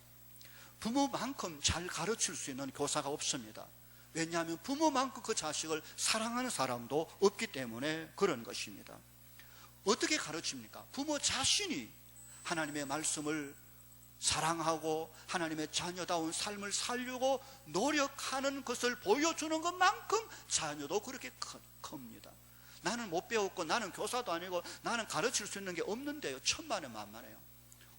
부모만큼 잘 가르칠 수 있는 교사가 없습니다. 왜냐하면 부모만큼 그 자식을 사랑하는 사람도 없기 때문에 그런 것입니다. 어떻게 가르칩니까? 부모 자신이 하나님의 말씀을 사랑하고 하나님의 자녀다운 삶을 살려고 노력하는 것을 보여주는 것만큼 자녀도 그렇게 큽니다. 나는 못 배웠고 나는 교사도 아니고 나는 가르칠 수 있는 게 없는데요, 천만에 만만해요.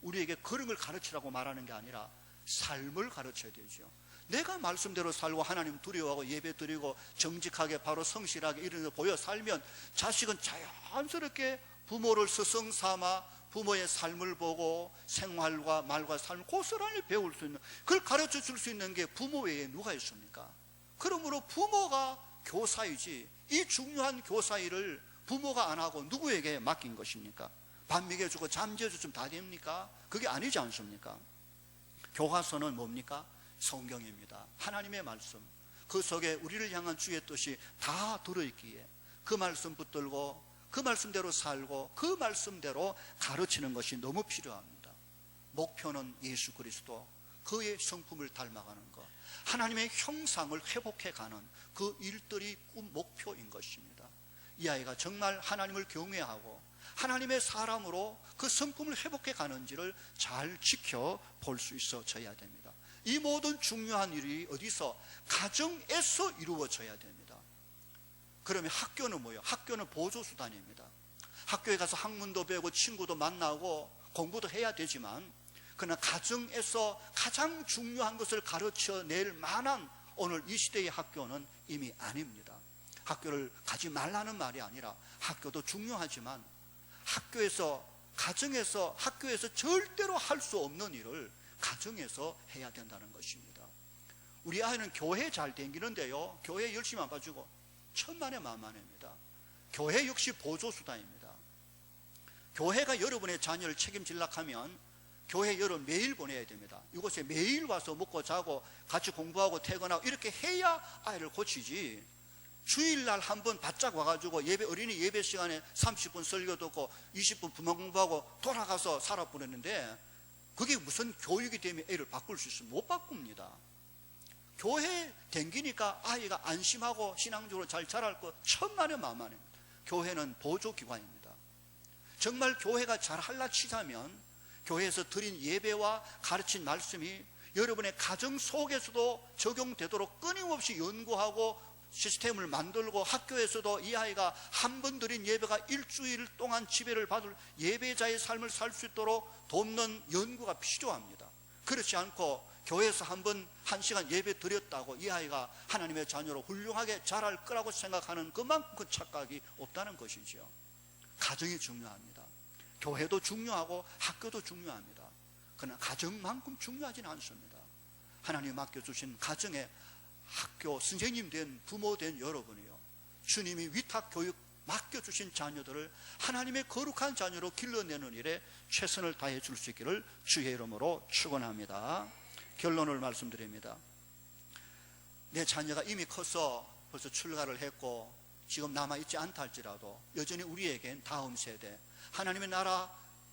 우리에게 그런 걸 가르치라고 말하는 게 아니라 삶을 가르쳐야 되죠. 내가 말씀대로 살고 하나님 두려워하고 예배 드리고 정직하게 바로 성실하게 이런 걸 보여 살면 자식은 자연스럽게 부모를 스승 삼아 부모의 삶을 보고 생활과 말과 삶을 고스란히 배울 수 있는, 그걸 가르쳐 줄 수 있는 게 부모 외에 누가 있습니까? 그러므로 부모가 교사이지 이 중요한 교사 일을 부모가 안 하고 누구에게 맡긴 것입니까? 밥 먹여주고 잠재워주면 다 됩니까? 그게 아니지 않습니까? 교과서는 뭡니까? 성경입니다. 하나님의 말씀, 그 속에 우리를 향한 주의 뜻이 다 들어있기에 그 말씀 붙들고 그 말씀대로 살고 그 말씀대로 가르치는 것이 너무 필요합니다. 목표는 예수 그리스도, 그의 성품을 닮아가는 것, 하나님의 형상을 회복해가는 그 일들이 목표인 것입니다. 이 아이가 정말 하나님을 경외하고 하나님의 사람으로 그 성품을 회복해 가는지를 잘 지켜볼 수 있어져야 됩니다. 이 모든 중요한 일이 어디서? 가정에서 이루어져야 됩니다. 그러면 학교는 뭐예요? 학교는 보조수단입니다. 학교에 가서 학문도 배우고 친구도 만나고 공부도 해야 되지만, 그러나 가정에서 가장 중요한 것을 가르쳐낼 만한 오늘 이 시대의 학교는 이미 아닙니다. 학교를 가지 말라는 말이 아니라 학교도 중요하지만 학교에서, 가정에서, 학교에서 절대로 할 수 없는 일을 가정에서 해야 된다는 것입니다. 우리 아이는 교회 잘 다니는데요, 교회 열심히 안 봐주고 천만에 만만합니다. 교회 역시 보조수단입니다. 교회가 여러분의 자녀를 책임지려고 하면 교회 여러분 매일 보내야 됩니다. 이곳에 매일 와서 먹고 자고 같이 공부하고 퇴근하고 이렇게 해야 아이를 고치지, 주일날 한 번 바짝 와가지고 예배, 어린이 예배 시간에 30분 설교 듣고 20분 부모 공부하고 돌아가서 살아 보냈는데 그게 무슨 교육이 되면 애를 바꿀 수 있으면 못 바꿉니다. 교회 댕기니까 아이가 안심하고 신앙적으로 잘 자랄 것 천만에 만만합니다. 교회는 보조기관입니다. 정말 교회가 잘 할라 치자면 교회에서 드린 예배와 가르친 말씀이 여러분의 가정 속에서도 적용되도록 끊임없이 연구하고 시스템을 만들고, 학교에서도 이 아이가 한 번 드린 예배가 일주일 동안 지배를 받을 예배자의 삶을 살 수 있도록 돕는 연구가 필요합니다. 그렇지 않고 교회에서 한 시간 예배 드렸다고 이 아이가 하나님의 자녀로 훌륭하게 자랄 거라고 생각하는 그만큼 착각이 없다는 것이죠. 가정이 중요합니다. 교회도 중요하고 학교도 중요합니다. 그러나 가정만큼 중요하지는 않습니다. 하나님 맡겨주신 가정에 학교 선생님 된 부모 된 여러분이요, 주님이 위탁 교육 맡겨주신 자녀들을 하나님의 거룩한 자녀로 길러내는 일에 최선을 다해 줄 수 있기를 주의 이름으로 축원합니다. 결론을 말씀드립니다. 내 자녀가 이미 커서 벌써 출가를 했고 지금 남아있지 않다 할지라도 여전히 우리에겐 다음 세대, 하나님의 나라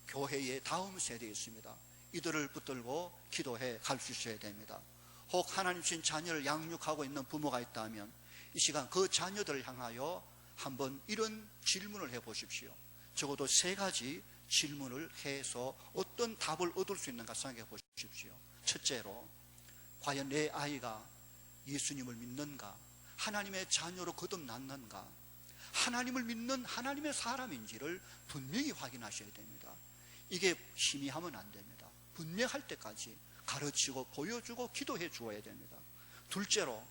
교회의 다음 세대에 있습니다. 이들을 붙들고 기도해 갈 수 있어야 됩니다. 혹 하나님 주신 자녀를 양육하고 있는 부모가 있다면 이 시간 그 자녀들을 향하여 한번 이런 질문을 해보십시오. 적어도 3가지 질문을 해서 어떤 답을 얻을 수 있는가 생각해 보십시오. 첫째로, 과연 내 아이가 예수님을 믿는가? 하나님의 자녀로 거듭났는가? 하나님을 믿는 하나님의 사람인지를 분명히 확인하셔야 됩니다. 이게 희미하면 안 됩니다. 분명할 때까지 가르치고 보여주고 기도해 주어야 됩니다. 둘째로,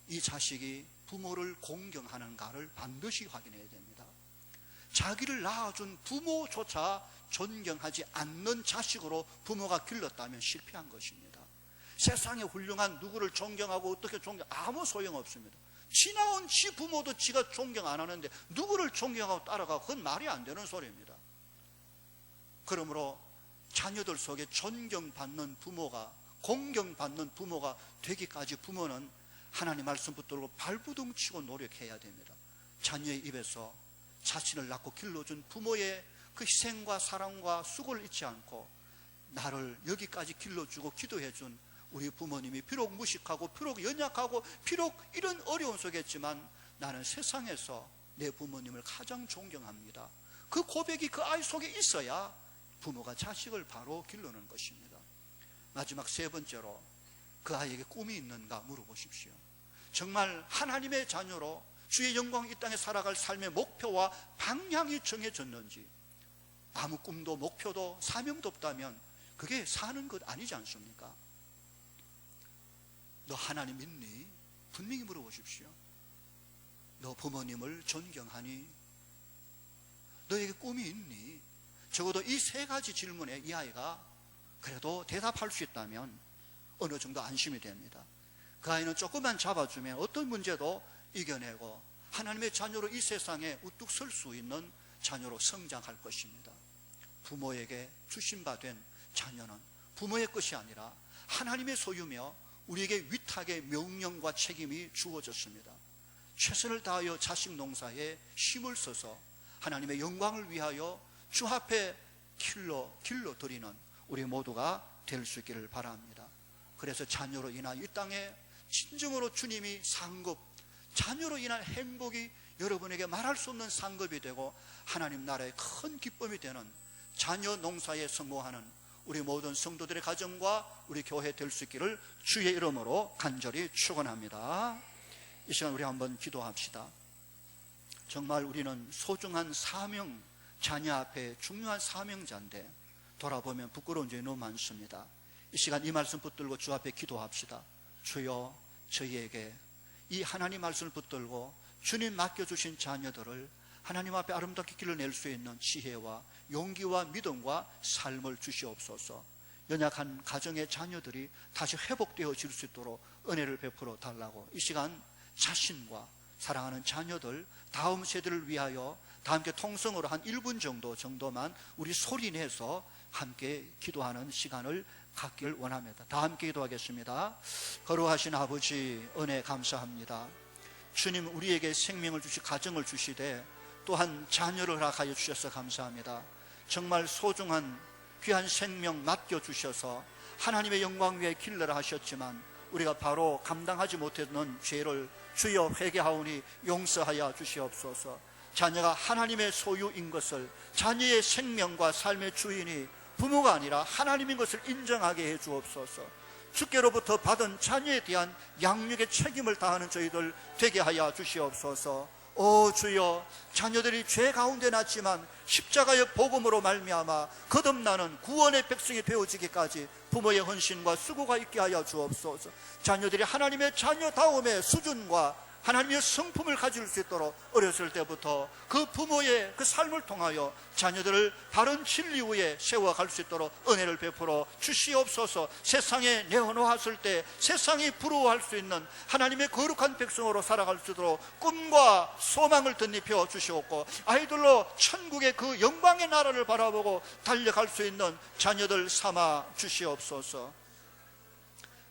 이 자식이 부모를 공경하는가를 반드시 확인해야 됩니다. 자기를 낳아준 부모조차 존경하지 않는 자식으로 부모가 길렀다면 실패한 것입니다. 세상에 훌륭한 누구를 존경하고 어떻게 아무 소용없습니다. 지 낳은 지 부모도 지가 존경 안 하는데 누구를 존경하고 따라가고, 그건 말이 안 되는 소리입니다. 그러므로 자녀들 속에 존경받는 부모가, 공경받는 부모가 되기까지 부모는 하나님 말씀 붙들고 발부둥치고 노력해야 됩니다. 자녀의 입에서 자신을 낳고 길러준 부모의 그 희생과 사랑과 수고를 잊지 않고 나를 여기까지 길러주고 기도해준 우리 부모님이 비록 무식하고 비록 연약하고 비록 이런 어려운 속에 있지만 나는 세상에서 내 부모님을 가장 존경합니다. 그 고백이 그 아이 속에 있어야 부모가 자식을 바로 기르는 것입니다. 마지막 세 번째로 그 아이에게 꿈이 있는가 물어보십시오. 정말 하나님의 자녀로 주의 영광 이 땅에 살아갈 삶의 목표와 방향이 정해졌는지, 아무 꿈도 목표도 사명도 없다면 그게 사는 것 아니지 않습니까? 너 하나님 믿니? 분명히 물어보십시오. 너 부모님을 존경하니? 너에게 꿈이 있니? 적어도 이 세 가지 질문에 이 아이가 그래도 대답할 수 있다면 어느 정도 안심이 됩니다. 그 아이는 조금만 잡아주면 어떤 문제도 이겨내고 하나님의 자녀로 이 세상에 우뚝 설 수 있는 자녀로 성장할 것입니다. 부모에게 주신바된 자녀는 부모의 것이 아니라 하나님의 소유며 우리에게 위탁의 명령과 책임이 주어졌습니다. 최선을 다하여 자식 농사에 힘을 써서 하나님의 영광을 위하여 주 앞에 길러 드리는 우리 모두가 될 수 있기를 바랍니다. 그래서 자녀로 인한 이 땅에 진정으로 주님이 상급, 자녀로 인한 행복이 여러분에게 말할 수 없는 상급이 되고 하나님 나라의 큰 기쁨이 되는 자녀 농사에 성공하는 우리 모든 성도들의 가정과 우리 교회 될 수 있기를 주의 이름으로 간절히 축원합니다. 이 시간 우리 한번 기도합시다. 정말 우리는 소중한 사명, 자녀 앞에 중요한 사명자인데 돌아보면 부끄러운 점이 너무 많습니다. 이 시간 이 말씀 붙들고 주 앞에 기도합시다. 주여, 저희에게 이 하나님 말씀을 붙들고 주님 맡겨주신 자녀들을 하나님 앞에 아름답게 길러낼 수 있는 지혜와 용기와 믿음과 삶을 주시옵소서. 연약한 가정의 자녀들이 다시 회복되어질 수 있도록 은혜를 베풀어 달라고 이 시간 자신과 사랑하는 자녀들, 다음 세대를 위하여 다 함께 통성으로 한 1분 정도만 우리 소리내서 함께 기도하는 시간을 갖길 원합니다. 다 함께 기도하겠습니다. 거룩하신 아버지, 은혜 감사합니다. 주님, 우리에게 생명을 주시 가정을 주시되 또한 자녀를 허락하여 주셔서 감사합니다. 정말 소중한 귀한 생명 맡겨주셔서 하나님의 영광 위에 길러라 하셨지만 우리가 바로 감당하지 못했는 죄를 주여 회개하오니 용서하여 주시옵소서. 자녀가 하나님의 소유인 것을, 자녀의 생명과 삶의 주인이 부모가 아니라 하나님인 것을 인정하게 해 주옵소서. 주께로부터 받은 자녀에 대한 양육의 책임을 다하는 저희들 되게 하여 주시옵소서. 오 주여, 자녀들이 죄 가운데 났지만 십자가의 복음으로 말미암아 거듭나는 구원의 백성이 되어지기까지 부모의 헌신과 수고가 있게 하여 주옵소서. 자녀들이 하나님의 자녀다움의 수준과 하나님의 성품을 가질 수 있도록 어렸을 때부터 그 부모의 그 삶을 통하여 자녀들을 바른 진리 위에 세워갈 수 있도록 은혜를 베풀어 주시옵소서. 세상에 내어놓았을 때 세상이 부러워할 수 있는 하나님의 거룩한 백성으로 살아갈 수 있도록 꿈과 소망을 덧입혀 주시옵고 아이들로 천국의 그 영광의 나라를 바라보고 달려갈 수 있는 자녀들 삼아 주시옵소서.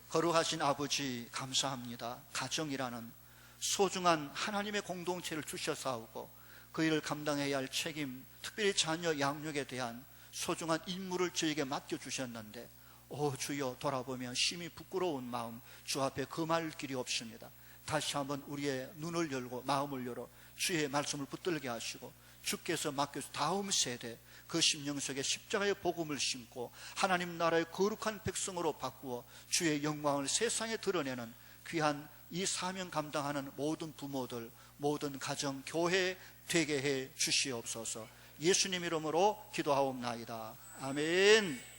거룩하신 아버지 감사합니다. 가정이라는 소중한 하나님의 공동체를 주셔사오고 그 일을 감당해야 할 책임, 특별히 자녀 양육에 대한 소중한 임무를 저에게 맡겨주셨는데 오 주여, 돌아보면 심히 부끄러운 마음 주 앞에 금할 길이 없습니다. 다시 한번 우리의 눈을 열고 마음을 열어 주의 말씀을 붙들게 하시고 주께서 맡겨주신 다음 세대 그 심령 속에 십자가의 복음을 심고 하나님 나라의 거룩한 백성으로 바꾸어 주의 영광을 세상에 드러내는 귀한 이 사명 감당하는 모든 부모들, 모든 가정, 교회 되게 해 주시옵소서. 예수님 이름으로 기도하옵나이다. 아멘.